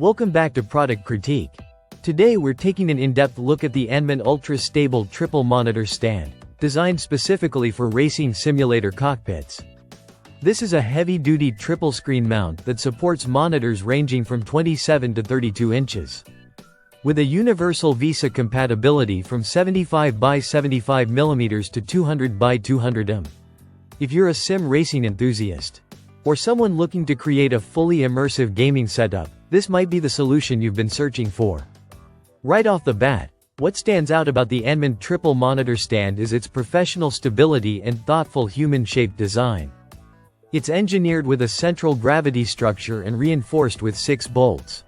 Welcome back to Product Critique. Today we're taking an in-depth look at the Anman ultra-stable triple monitor stand, designed specifically for racing simulator cockpits. This is a heavy-duty triple-screen mount that supports monitors ranging from 27 to 32 inches. With a universal VESA compatibility from 75 by 75 mm to 200 by 200 mm. If you're a sim racing enthusiast, or someone looking to create a fully immersive gaming setup, this might be the solution you've been searching for. Right off the bat, what stands out about the Anman triple monitor stand is its professional stability and thoughtful human-shaped design. It's engineered with a central gravity structure and reinforced with 6 bolts.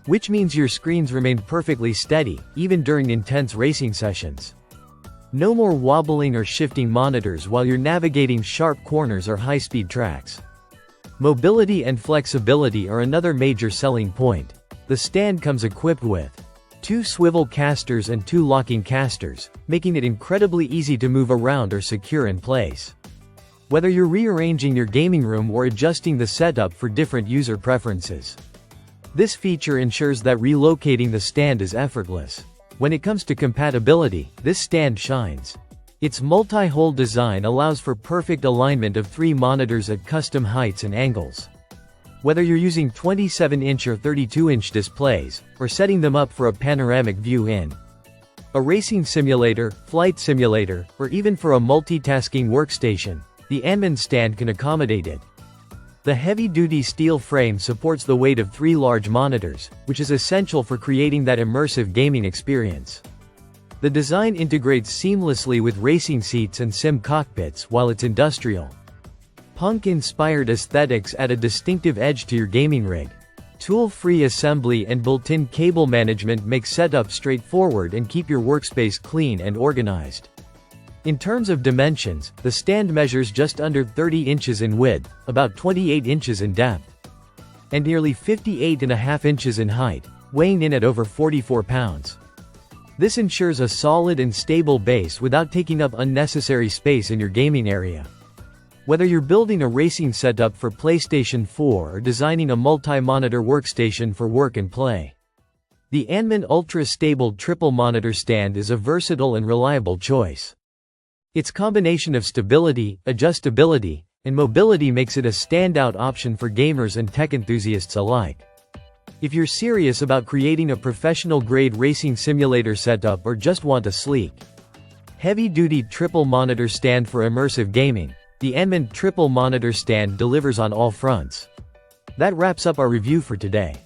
Which means your screens remain perfectly steady, even during intense racing sessions. No more wobbling or shifting monitors while you're navigating sharp corners or high-speed tracks. Mobility and flexibility are another major selling point. The stand comes equipped with 2 swivel casters and 2 locking casters, making it incredibly easy to move around or secure in place. Whether you're rearranging your gaming room or adjusting the setup for different user preferences, this feature ensures that relocating the stand is effortless. When it comes to compatibility, this stand shines. Its multi-hole design allows for perfect alignment of 3 monitors at custom heights and angles. Whether you're using 27-inch or 32-inch displays, or setting them up for a panoramic view in a racing simulator, flight simulator, or even for a multitasking workstation, the Anman stand can accommodate it. The heavy-duty steel frame supports the weight of 3 large monitors, which is essential for creating that immersive gaming experience. The design integrates seamlessly with racing seats and sim cockpits while its industrial, punk-inspired aesthetics add a distinctive edge to your gaming rig. Tool-free assembly and built-in cable management make setup straightforward and keep your workspace clean and organized. In terms of dimensions, the stand measures just under 30 inches in width, about 28 inches in depth, and nearly 58.5 inches in height, weighing in at over 44 pounds. This ensures a solid and stable base without taking up unnecessary space in your gaming area. Whether you're building a racing setup for PlayStation 4 or designing a multi-monitor workstation for work and play, the Anman ultra-stable triple monitor stand is a versatile and reliable choice. Its combination of stability, adjustability, and mobility makes it a standout option for gamers and tech enthusiasts alike. If you're serious about creating a professional-grade racing simulator setup or just want a sleek, heavy-duty triple monitor stand for immersive gaming, the Anman triple monitor stand delivers on all fronts. That wraps up our review for today.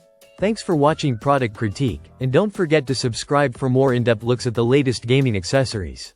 Thanks for watching Product Critique, and don't forget to subscribe for more in-depth looks at the latest gaming accessories.